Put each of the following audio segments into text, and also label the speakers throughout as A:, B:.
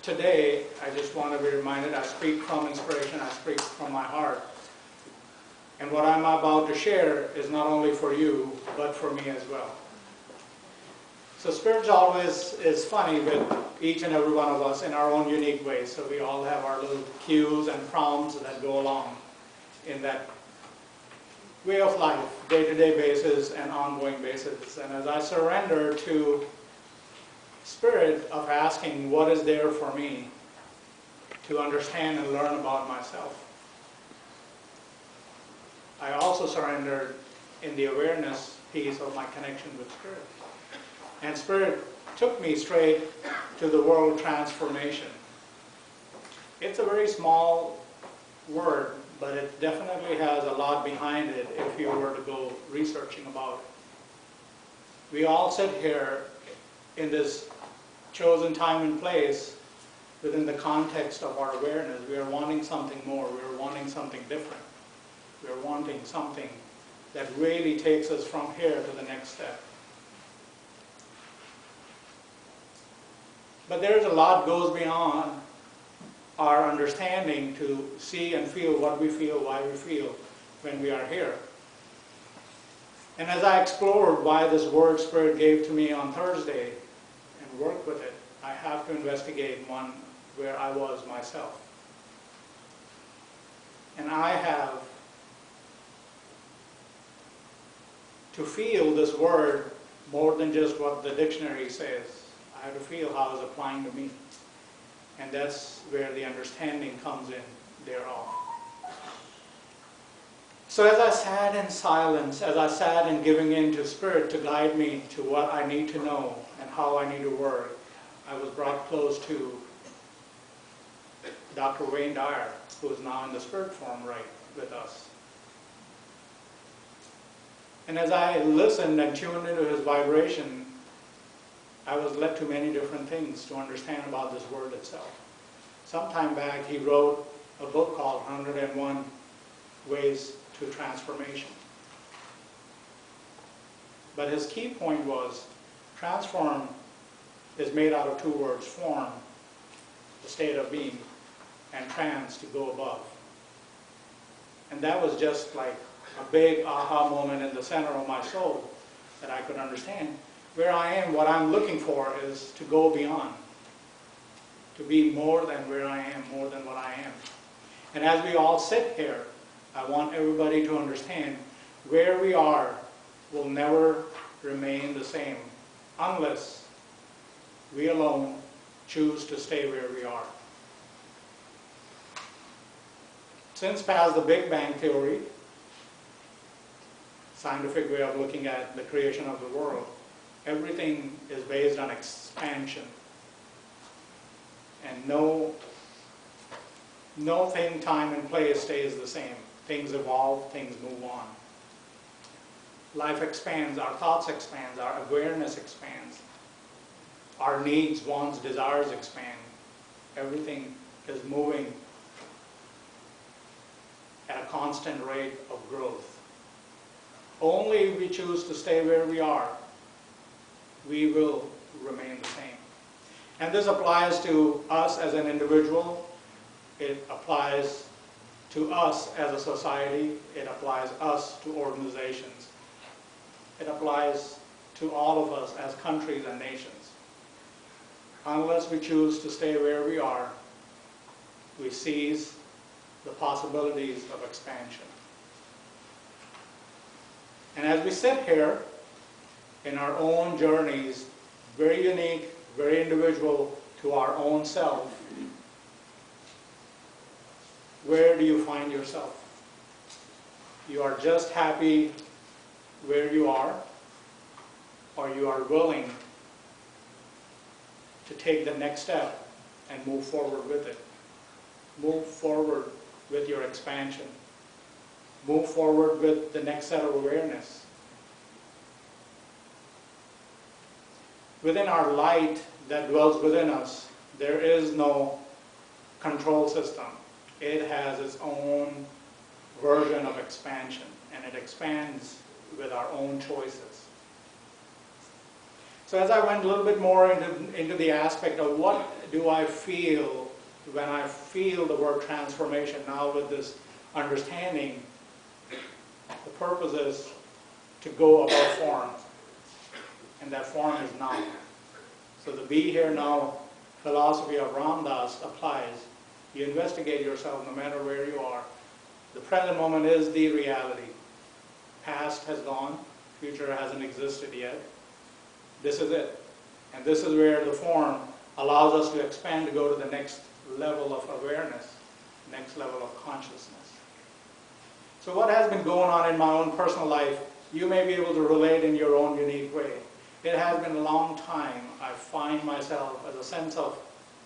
A: today, I just want to be reminded, I speak from inspiration, I speak from my heart. And what I'm about to share is not only for you, but for me as well. So Spirit always is funny with each and every one of us in our own unique ways. So we all have our little cues and prompts that go along in that way of life, day-to-day basis and ongoing basis. And as I surrender to Spirit of asking what is there for me to understand and learn about myself, I also surrendered in the awareness piece of my connection with Spirit. And Spirit took me straight to the word transformation. It's a very small word, but it definitely has a lot behind it if you were to go researching about it. We all sit here in this chosen time and place within the context of our awareness. We are wanting something more. We are wanting something different. We are wanting something that really takes us from here to the next step. But there's a lot goes beyond our understanding to see and feel what we feel, why we feel when we are here. And as I explored why this word Spirit gave to me on Thursday and worked with it, I have to investigate one where I was myself. And I have to feel this word more than just what the dictionary says. I have to feel how it's applying to me. And that's where the understanding comes in thereof. So as I sat in silence, as I sat in giving in to Spirit to guide me to what I need to know and how I need to work, I was brought close to Dr. Wayne Dyer, who is now in the Spirit form right with us. And as I listened and tuned into his vibration, I was led to many different things to understand about this word itself. Some time back, he wrote a book called 101 Ways to Transformation. But his key point was, transform is made out of two words: form, the state of being, and trans, to go above. And that was just like a big aha moment in the center of my soul that I could understand. Where I am, what I'm looking for is to go beyond, to be more than where I am, more than what I am. And as we all sit here, I want everybody to understand where we are will never remain the same unless we alone choose to stay where we are. Since past the Big Bang Theory, scientific way of looking at the creation of the world, everything is based on expansion. And no thing, time and place stays the same. Things evolve, things move on. Life expands, our thoughts expand, our awareness expands. Our needs, wants, desires expand. Everything is moving at a constant rate of growth. Only if we choose to stay where we are, we will remain the same. And this applies to us as an individual. It applies to us as a society. It applies us to organizations. It applies to all of us as countries and nations. Unless we choose to stay where we are, we seize the possibilities of expansion. And as we sit here in our own journeys, very unique, very individual to our own self, where do you find yourself? You are just happy where you are, or you are willing to take the next step and move forward with it. Move forward with your expansion. Move forward with the next set of awareness. Within our light that dwells within us, there is no control system. It has its own version of expansion, and it expands with our own choices. So as I went a little bit more into the aspect of what do I feel when I feel the word transformation, now with this understanding, the purpose is to go above form, and that form is now. So the be here now philosophy of Ram Dass applies. You investigate yourself no matter where you are. The present moment is the reality. Past has gone, future hasn't existed yet. This is it. And this is where the form allows us to expand to go to the next level of awareness, next level of consciousness. So what has been going on in my own personal life, you may be able to relate in your own unique way. It has been a long time. I find myself as a sense of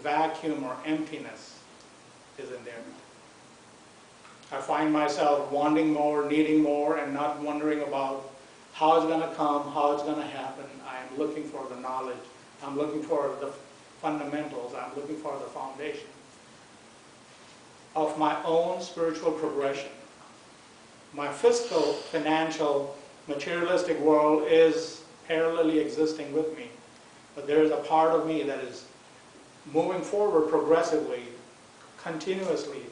A: vacuum or emptiness is in there. I find myself wanting more, needing more, and not wondering about how it's going to come, how it's going to happen. I am looking for the knowledge. I'm looking for the fundamentals. I'm looking for the foundation of my own spiritual progression. My physical, financial, materialistic world is parallelly existing with me. But there is a part of me that is moving forward progressively, continuously,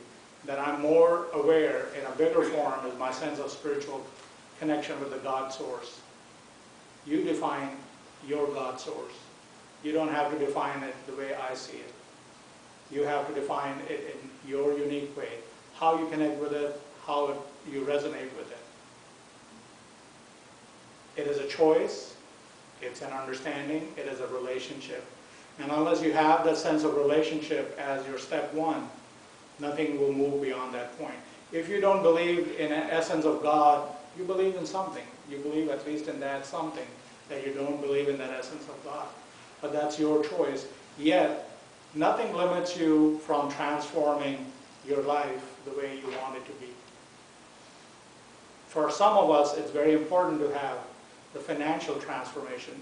A: that I'm more aware in a bigger form is my sense of spiritual connection with the God source. You define your God source. You don't have to define it the way I see it. You have to define it in your unique way. How you connect with it, how you resonate with it. It is a choice, it's an understanding, it is a relationship. And unless you have that sense of relationship as your step one, nothing will move beyond that point. If you don't believe in an essence of God, you believe in something. You believe at least in that something, that you don't believe in that essence of God. But that's your choice. Yet, nothing limits you from transforming your life the way you want it to be. For some of us, it's very important to have the financial transformation,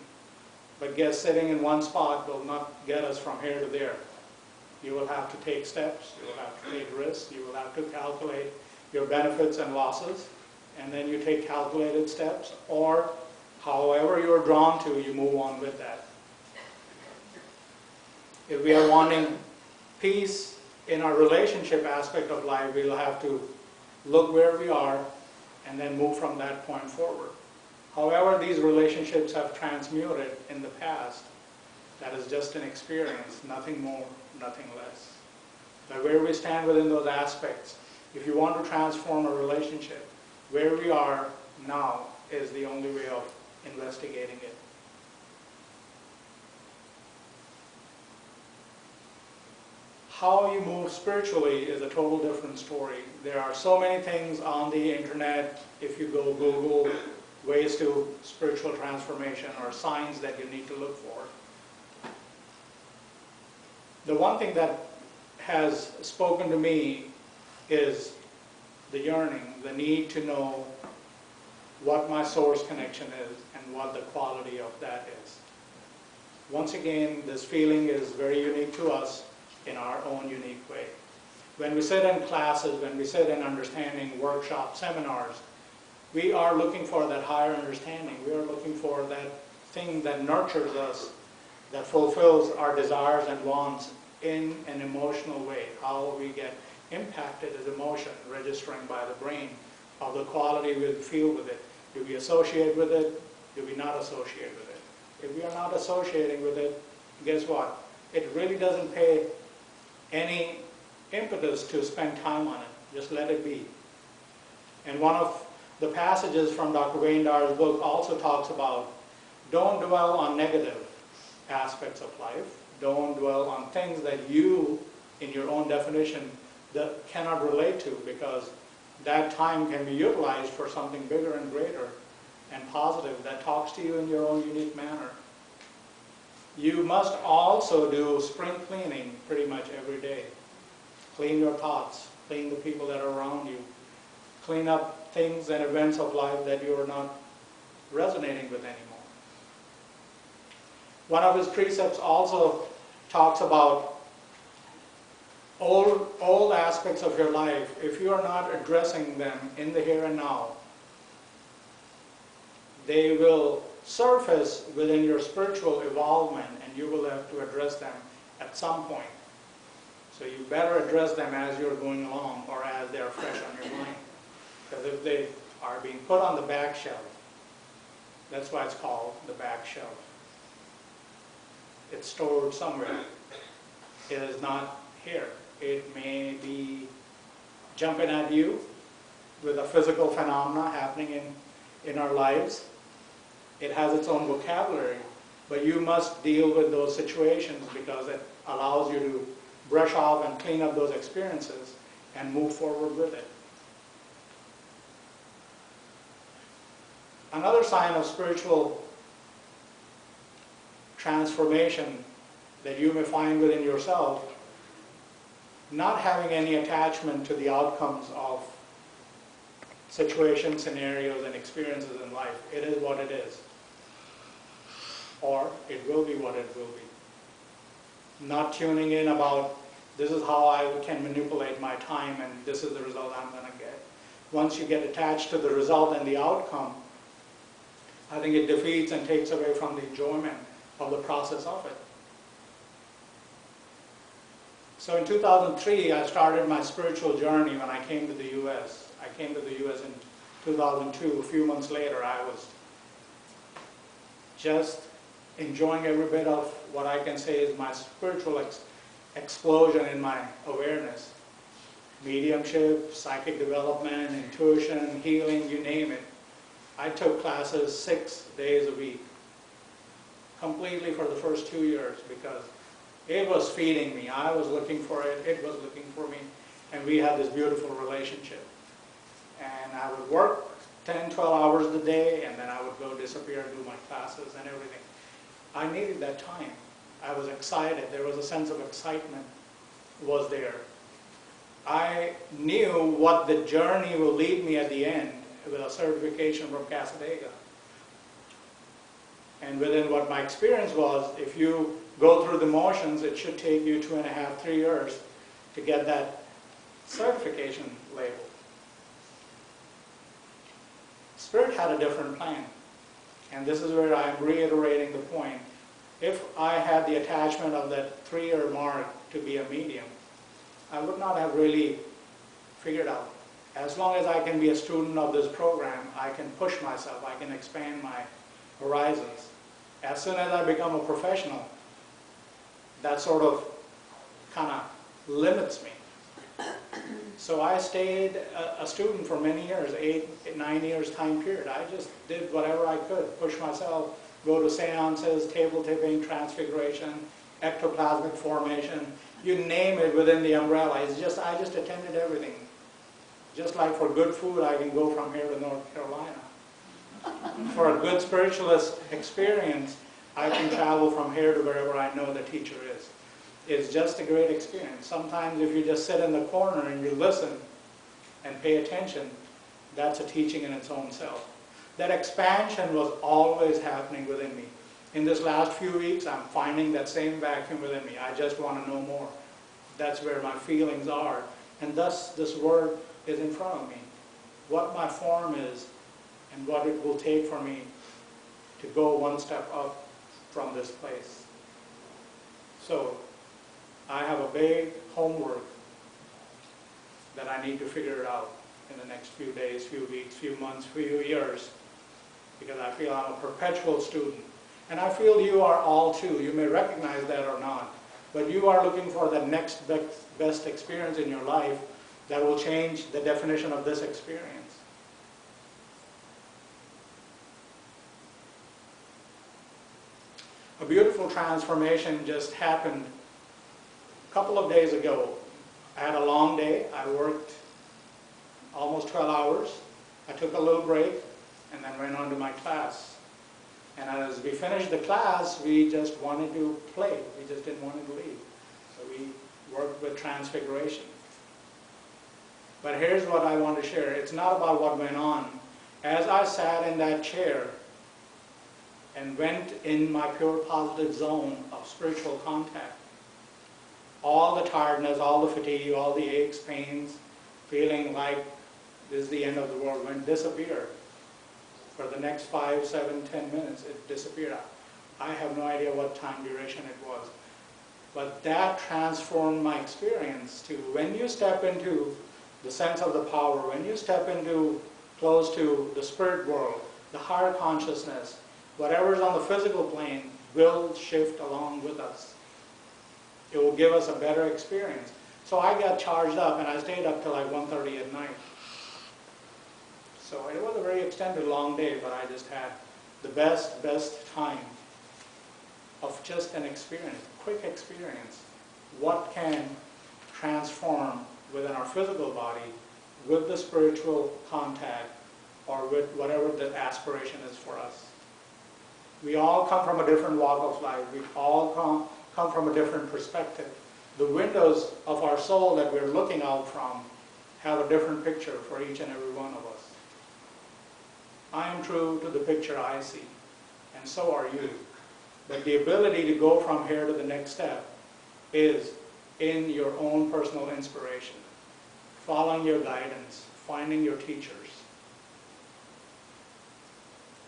A: but sitting in one spot will not get us from here to there. You will have to take steps, you will have to take risks, you will have to calculate your benefits and losses, and then you take calculated steps, or however you're drawn to, you move on with that. If we are wanting peace in our relationship aspect of life, we'll have to look where we are and then move from that point forward. However these relationships have transmuted in the past, that is just an experience, nothing more, nothing less. But where we stand within those aspects, if you want to transform a relationship, where we are now is the only way of investigating it. How you move spiritually is a total different story. There are so many things on the internet. If you go Google ways to spiritual transformation or signs that you need to look for. The one thing that has spoken to me is the yearning, the need to know what my source connection is and what the quality of that is. Once again, this feeling is very unique to us in our own unique way. When we sit in classes, when we sit in understanding workshops, seminars, we are looking for that higher understanding. We are looking for that thing that nurtures us, that fulfills our desires and wants in an emotional way. How we get impacted as emotion, registering by the brain, of the quality we feel with it. Do we associate with it? Do we not associate with it? If we are not associating with it, guess what? It really doesn't pay any impetus to spend time on it. Just let it be. And one of the passages from Dr. Wayne Dar's book also talks about don't dwell on negative aspects of life. Don't dwell on things that you, in your own definition, that cannot relate to, because that time can be utilized for something bigger and greater and positive that talks to you in your own unique manner. You must also do spring cleaning pretty much every day. Clean your thoughts, clean the people that are around you, clean up things and events of life that you are not resonating with anymore. One of his precepts also talks about all aspects of your life. If you are not addressing them in the here and now, they will surface within your spiritual evolvement, and you will have to address them at some point. So you better address them as you're going along or as they're fresh on your mind. Because if they are being put on the back shelf, that's why it's called the back shelf. It's stored somewhere. It is not here. It may be jumping at you with a physical phenomena happening in our lives. It has its own vocabulary, but you must deal with those situations because it allows you to brush off and clean up those experiences and move forward with it. Another sign of spiritual transformation that you may find within yourself, not having any attachment to the outcomes of situations, scenarios, and experiences in life. It is what it is. Or it will be what it will be. Not tuning in about, this is how I can manipulate my time and this is the result I'm going to get. Once you get attached to the result and the outcome, I think it defeats and takes away from the enjoyment of the process of it. So in 2003, I started my spiritual journey when I came to the U.S. I came to the U.S. in 2002. A few months later, I was just enjoying every bit of what I can say is my spiritual explosion in my awareness. Mediumship, psychic development, intuition, healing, you name it. I took classes 6 days a week, completely for the first 2 years, because it was feeding me. I was looking for it, it was looking for me, and we had this beautiful relationship. And I would work 10, 12 hours a day, and then I would go disappear and do my classes and everything. I needed that time. I was excited. There was a sense of excitement was there. I knew what the journey will lead me at the end with a certification from Casadega. And within what my experience was, if you go through the motions, it should take you 2.5, 3 years to get that certification label. Spirit had a different plan. And this is where I'm reiterating the point. If I had the attachment of that 3-year mark to be a medium, I would not have really figured out. As long as I can be a student of this program, I can push myself, I can expand my horizons. As soon as I become a professional, that sort of kind of limits me. So I stayed a student for many years, 8, 9 years time period. I just did whatever I could, push myself, go to seances, table tipping, transfiguration, ectoplasmic formation, you name it within the umbrella. I just attended everything. Just like for good food, I can go from here to North Carolina. For a good spiritualist experience, I can travel from here to wherever I know the teacher is. It's just a great experience. Sometimes if you just sit in the corner and you listen and pay attention, that's a teaching in its own self. That expansion was always happening within me. In this last few weeks, I'm finding that same vacuum within me. I just want to know more. That's where my feelings are. And thus, this word is in front of me. What my form is and what it will take for me to go one step up from this place. So, I have a big homework that I need to figure it out in the next few days, few weeks, few months, few years, because I feel I'm a perpetual student. And I feel you are all too. You may recognize that or not, but you are looking for the next best experience in your life that will change the definition of this experience. A beautiful transformation just happened a couple of days ago. I had a long day. I worked almost 12 hours. I took a little break and then went on to my class. And as we finished the class, we just wanted to play. We just didn't want to leave. So we worked with transfiguration. But here's what I want to share. It's not about what went on. As I sat in that chair and went in my pure positive zone of spiritual contact, all the tiredness, all the fatigue, all the aches, pains, feeling like this is the end of the world, disappeared. For the next 5, 7, 10 minutes, it disappeared. I have no idea what time duration it was. But that transformed my experience to when you step into the sense of the power, when you step into close to the spirit world, the higher consciousness, whatever is on the physical plane will shift along with us. It will give us a better experience. So I got charged up and I stayed up till like 1:30 at night. So it was a very extended, long day, but I just had the best time of just an experience, quick experience. What can transform within our physical body with the spiritual contact or with whatever the aspiration is for us. We all come from a different walk of life. We all come from a different perspective. The windows of our soul that we're looking out from have a different picture for each and every one of us. I am true to the picture I see, and so are you. But the ability to go from here to the next step is in your own personal inspiration, following your guidance, finding your teachers.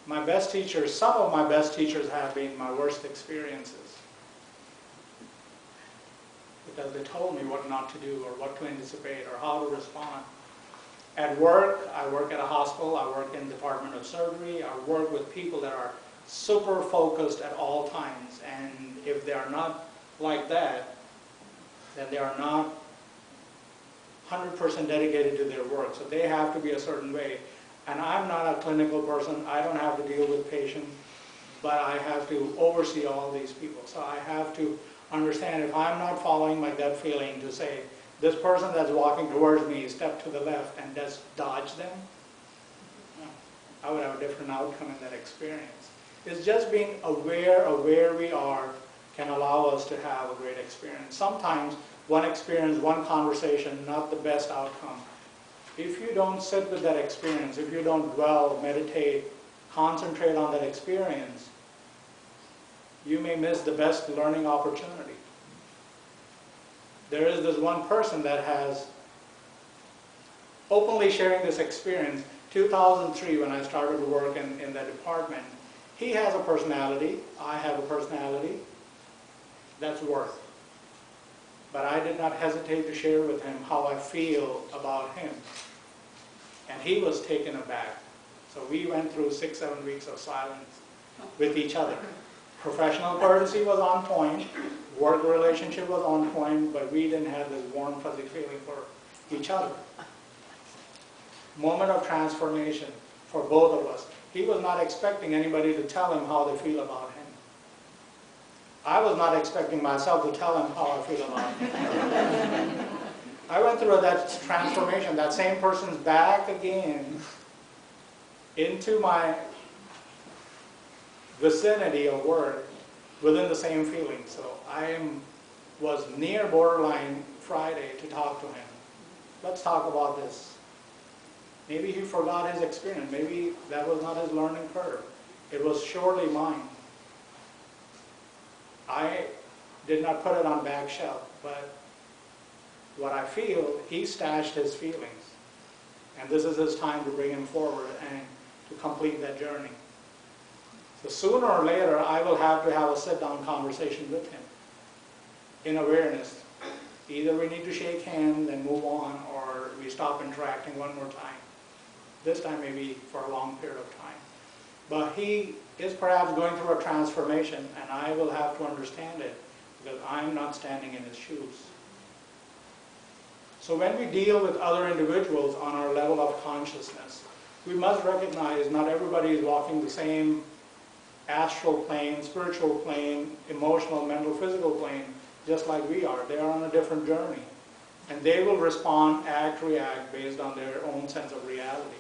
A: My best teachers, some of my best teachers have been my worst experiences, because they told me what not to do or what to anticipate or how to respond. At work, I work at a hospital, I work in the Department of Surgery, I work with people that are super focused at all times, and if they are not like that, then they are not 100% dedicated to their work. So they have to be a certain way. And I'm not a clinical person, I don't have to deal with patients, but I have to oversee all these people. So I have to understand if I'm not following my gut feeling to say, this person that's walking towards me, step to the left and just dodge them, I would have a different outcome in that experience. It's just being aware of where we are can allow us to have a great experience. Sometimes one experience, one conversation, not the best outcome. If you don't sit with that experience, if you don't dwell, meditate, concentrate on that experience, you may miss the best learning opportunity. There is this one person that has openly sharing this experience. 2003, when I started to work in that department, he has a personality, I have a personality, that's work. But I did not hesitate to share with him how I feel about him. And he was taken aback. So we went through 6, 7 weeks of silence with each other. Professional courtesy was on point, work relationship was on point, but we didn't have this warm, fuzzy feeling for each other. Moment of transformation for both of us. He was not expecting anybody to tell him how they feel about him. I was not expecting myself to tell him how I feel about him. I went through that transformation. That same person's back again into my vicinity of work within the same feeling. So I was near borderline Friday to talk to him. Let's talk about this. Maybe he forgot his experience. Maybe that was not his learning curve. It was surely mine. I did not put it on back shelf, but what I feel, he stashed his feelings. And this is his time to bring him forward and to complete that journey. So sooner or later, I will have to have a sit-down conversation with him in awareness. Either we need to shake hands and move on, or we stop interacting one more time. This time maybe for a long period of time. But he is perhaps going through a transformation, and I will have to understand it because I'm not standing in his shoes. So when we deal with other individuals on our level of consciousness, we must recognize not everybody is walking the same astral plane, spiritual plane, emotional, mental, physical plane, just like we are. They are on a different journey. And they will respond, act, react based on their own sense of reality.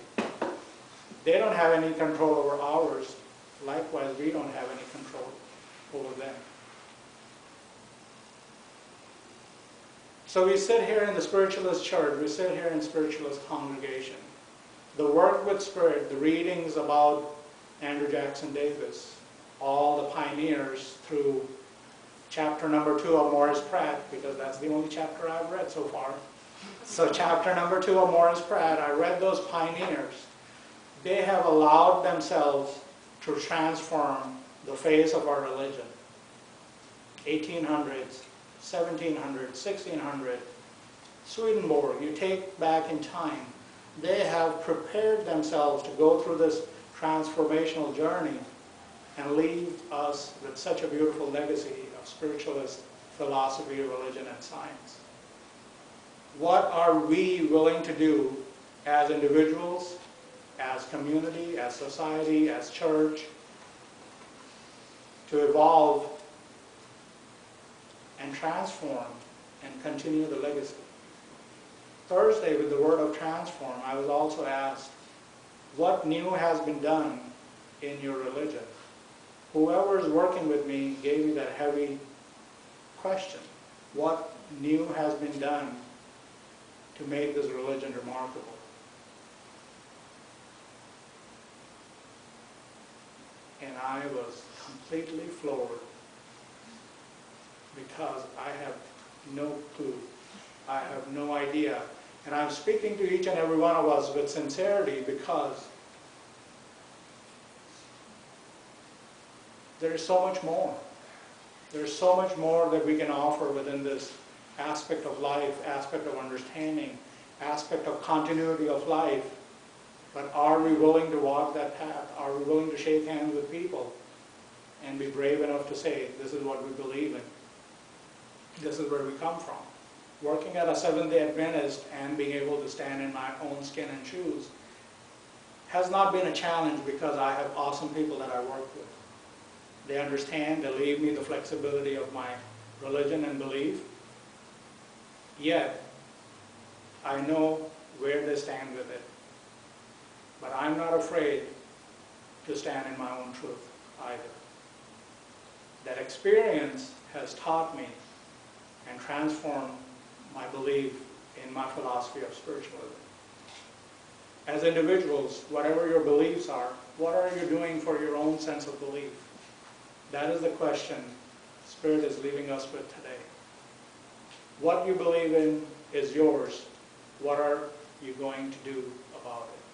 A: They don't have any control over ours. Likewise, we don't have any control over them. So we sit here in the spiritualist church, we sit here in spiritualist congregation. The work with spirit, the readings about Andrew Jackson Davis, all the pioneers through chapter number 2 of Morris Pratt, because that's the only chapter I've read so far. So chapter number 2 of Morris Pratt, I read those pioneers. they have allowed themselves to transform the face of our religion. 1800s, 1700s, 1600s, Swedenborg, you take back in time, they have prepared themselves to go through this transformational journey and leave us with such a beautiful legacy of spiritualist philosophy, religion, and science. What are we willing to do as individuals, as community, as society, as church, to evolve and transform and continue the legacy? Thursday, with the word of transform, I was also asked, what new has been done in your religion? Whoever is working with me gave me that heavy question. What new has been done to make this religion remarkable? And I was completely floored because I have no clue. I have no idea. And I'm speaking to each and every one of us with sincerity because there is so much more. There's so much more that we can offer within this aspect of life, aspect of understanding, aspect of continuity of life. But are we willing to walk that path? Are we willing to shake hands with people and be brave enough to say, this is what we believe in? This is where we come from. Working at a Seventh-day Adventist and being able to stand in my own skin and shoes has not been a challenge because I have awesome people that I work with. They understand, they leave me the flexibility of my religion and belief. Yet, I know where they stand with it. But I'm not afraid to stand in my own truth either. That experience has taught me and transformed my belief in my philosophy of spiritualism. As individuals, whatever your beliefs are, what are you doing for your own sense of belief? That is the question Spirit is leaving us with today. What you believe in is yours. What are you going to do about it?